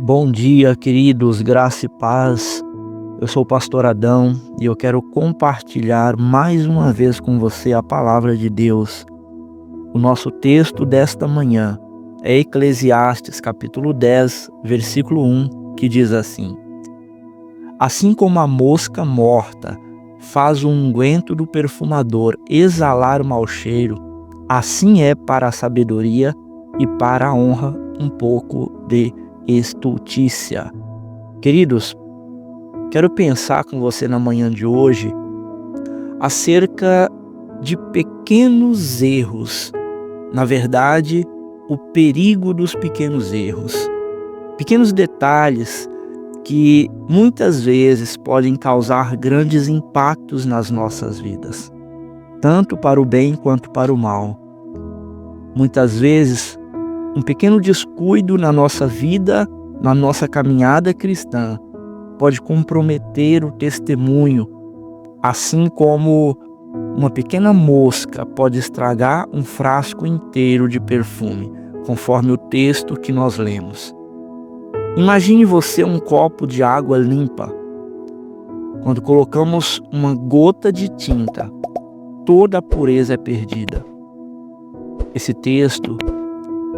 Bom dia, queridos, graça e paz. Eu sou o pastor Adão e eu quero compartilhar mais uma vez com você a palavra de Deus. O nosso texto desta manhã é Eclesiastes, capítulo 10, versículo 1, que diz assim: Assim como a mosca morta faz o unguento do perfumador exalar mau cheiro, assim é para a sabedoria e para a honra um pouco de estultícia. Queridos, quero pensar com você na manhã de hoje acerca de pequenos erros. Na verdade, o perigo dos pequenos erros. Pequenos detalhes que muitas vezes podem causar grandes impactos nas nossas vidas, tanto para o bem quanto para o mal. Muitas vezes, um pequeno descuido na nossa vida, na nossa caminhada cristã, pode comprometer o testemunho, assim como uma pequena mosca pode estragar um frasco inteiro de perfume, conforme o texto que nós lemos. Imagine você um copo de água limpa. Quando colocamos uma gota de tinta, toda a pureza é perdida. Esse texto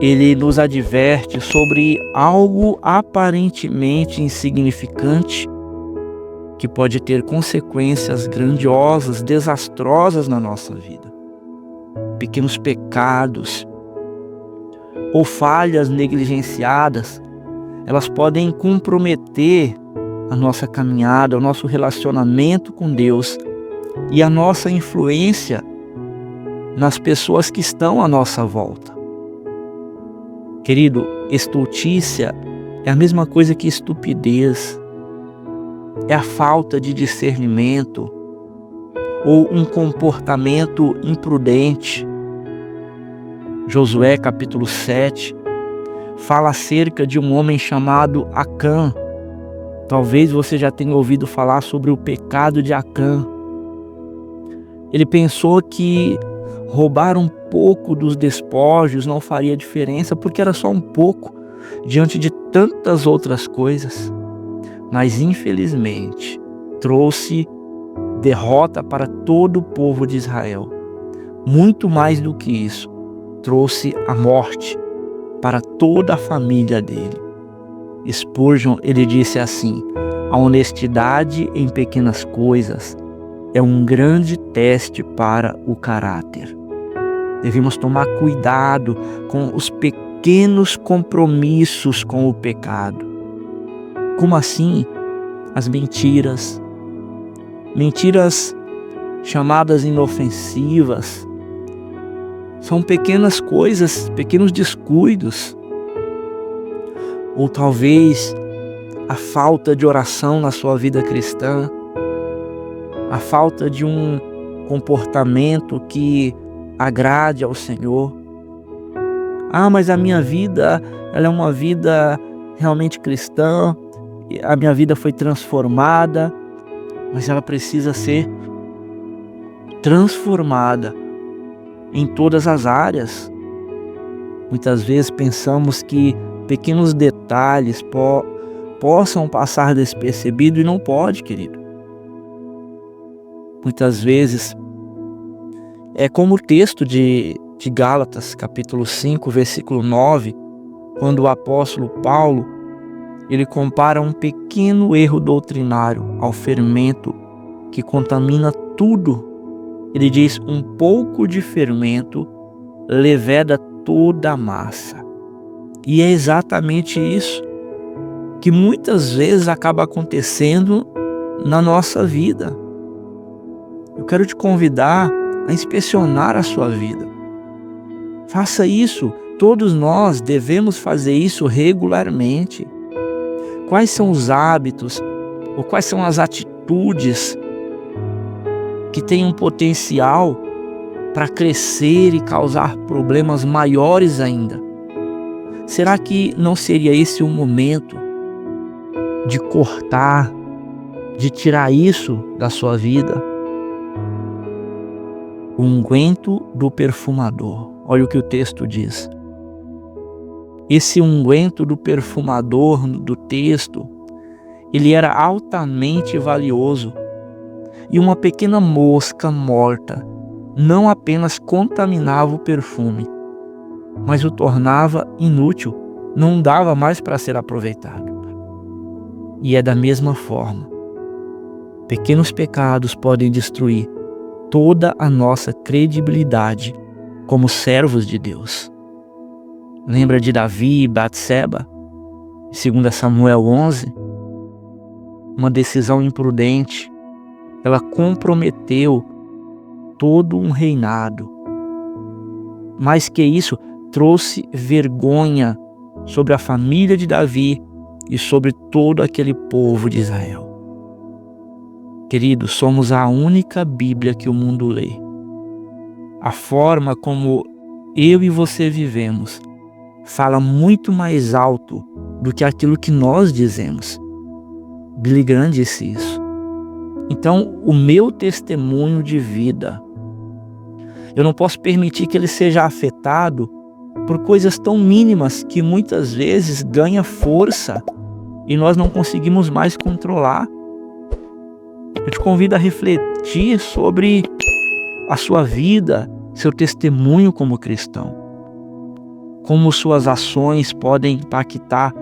ele nos adverte sobre algo aparentemente insignificante que pode ter consequências grandiosas, desastrosas na nossa vida. Pequenos pecados ou falhas negligenciadas, elas podem comprometer a nossa caminhada, o nosso relacionamento com Deus e a nossa influência nas pessoas que estão à nossa volta. Querido, estultícia é a mesma coisa que estupidez, é a falta de discernimento ou um comportamento imprudente. Josué capítulo 7 fala acerca de um homem chamado Acã. Talvez você já tenha ouvido falar sobre o pecado de Acã. Ele pensou que roubar um pouco dos despojos não faria diferença, porque era só um pouco diante de tantas outras coisas. Mas infelizmente trouxe derrota para todo o povo de Israel. Muito mais do que isso, trouxe a morte para toda a família dele. Spurgeon, ele disse assim: a honestidade em pequenas coisas é um grande teste para o caráter. Devemos tomar cuidado com os pequenos compromissos com o pecado. Como assim? As mentiras. Mentiras chamadas inofensivas. São pequenas coisas, pequenos descuidos. Ou talvez a falta de oração na sua vida cristã. A falta de um comportamento que agrade ao Senhor. Mas a minha vida, ela é uma vida realmente cristã, a minha vida foi transformada, mas ela precisa ser transformada em todas as áreas. Muitas vezes pensamos que pequenos detalhes possam passar despercebido e não pode, querido. Muitas vezes é como o texto de Gálatas, capítulo 5, versículo 9, quando o apóstolo Paulo, ele compara um pequeno erro doutrinário ao fermento que contamina tudo. Ele diz: um pouco de fermento leveda toda a massa. E é exatamente isso que muitas vezes acaba acontecendo na nossa vida. Eu quero te convidar a inspecionar a sua vida. Faça isso. Todos nós devemos fazer isso regularmente. Quais são os hábitos ou quais são as atitudes que têm um potencial para crescer e causar problemas maiores ainda? Será que não seria esse o momento de cortar, de tirar isso da sua vida? O unguento do perfumador. Olha o que o texto diz. Esse unguento do perfumador do texto, ele era altamente valioso. E uma pequena mosca morta não apenas contaminava o perfume, mas o tornava inútil, não dava mais para ser aproveitado. E é da mesma forma. Pequenos pecados podem destruir toda a nossa credibilidade como servos de Deus. Lembra de Davi e Batseba? 2 Samuel 11? Uma decisão imprudente, ela comprometeu todo um reinado. Mais que isso, trouxe vergonha sobre a família de Davi e sobre todo aquele povo de Israel. Queridos, somos a única Bíblia que o mundo lê. A forma como eu e você vivemos fala muito mais alto do que aquilo que nós dizemos. Billy Graham disse isso. Então, o meu testemunho de vida, eu não posso permitir que ele seja afetado por coisas tão mínimas que muitas vezes ganha força e nós não conseguimos mais controlar. Eu te convido a refletir sobre a sua vida, seu testemunho como cristão. Como suas ações podem impactar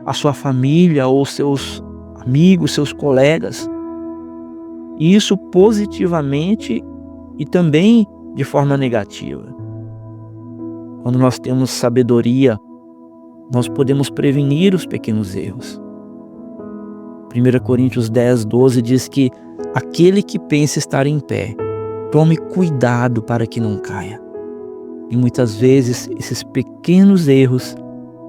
a sua família ou seus amigos, seus colegas. E isso positivamente e também de forma negativa. Quando nós temos sabedoria, nós podemos prevenir os pequenos erros. 1 Coríntios 10, 12 diz que aquele que pensa estar em pé, tome cuidado para que não caia. E muitas vezes esses pequenos erros,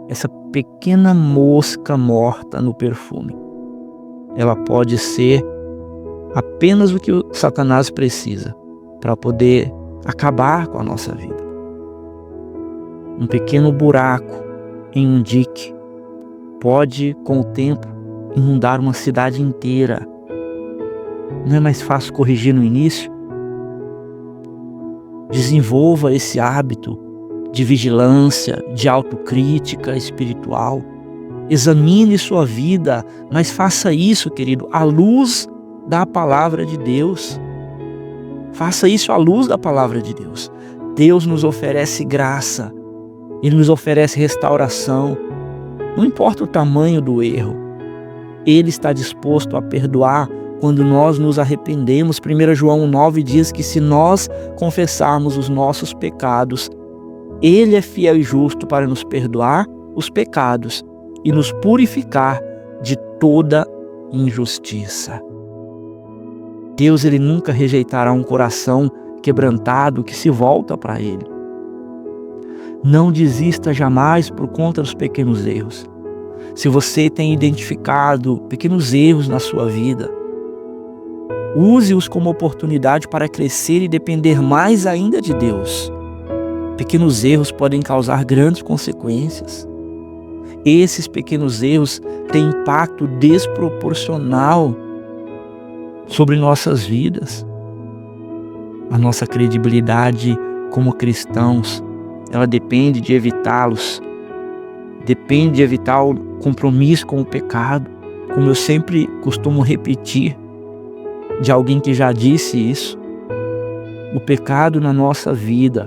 essa pequena mosca morta no perfume, ela pode ser apenas o que o Satanás precisa para poder acabar com a nossa vida. Um pequeno buraco em um dique pode, com o tempo, inundar uma cidade inteira. Não é mais fácil corrigir no início? Desenvolva esse hábito de vigilância, de autocrítica espiritual. Examine sua vida, mas faça isso, querido, à luz da palavra de Deus. Faça isso à luz da palavra de Deus. Deus nos oferece graça. Ele nos oferece restauração. Não importa o tamanho do erro. Ele está disposto a perdoar quando nós nos arrependemos. 1 João 9 diz que se nós confessarmos os nossos pecados, Ele é fiel e justo para nos perdoar os pecados e nos purificar de toda injustiça. Deus, Ele nunca rejeitará um coração quebrantado que se volta para Ele. Não desista jamais por conta dos pequenos erros. Se você tem identificado pequenos erros na sua vida, use-os como oportunidade para crescer e depender mais ainda de Deus. Pequenos erros podem causar grandes consequências. Esses pequenos erros têm impacto desproporcional sobre nossas vidas. A nossa credibilidade como cristãos, ela depende de evitá-los. Depende de evitar o compromisso com o pecado. Como eu sempre costumo repetir, de alguém que já disse isso, o pecado na nossa vida,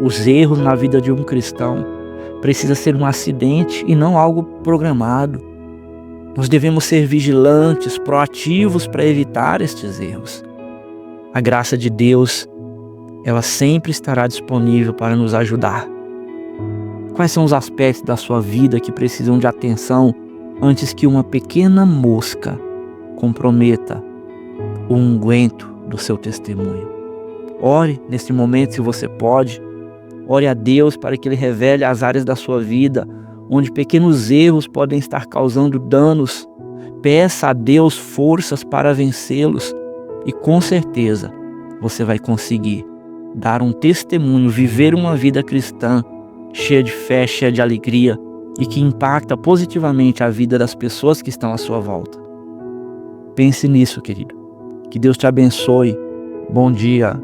os erros na vida de um cristão, precisa ser um acidente e não algo programado. Nós devemos ser vigilantes, proativos para evitar estes erros. A graça de Deus, ela sempre estará disponível para nos ajudar. Quais são os aspectos da sua vida que precisam de atenção antes que uma pequena mosca comprometa o unguento do seu testemunho? Ore neste momento, se você pode. Ore a Deus para que Ele revele as áreas da sua vida onde pequenos erros podem estar causando danos. Peça a Deus forças para vencê-los e com certeza você vai conseguir dar um testemunho, viver uma vida cristã cheia de fé, cheia de alegria e que impacta positivamente a vida das pessoas que estão à sua volta. Pense nisso, querido. Que Deus te abençoe. Bom dia.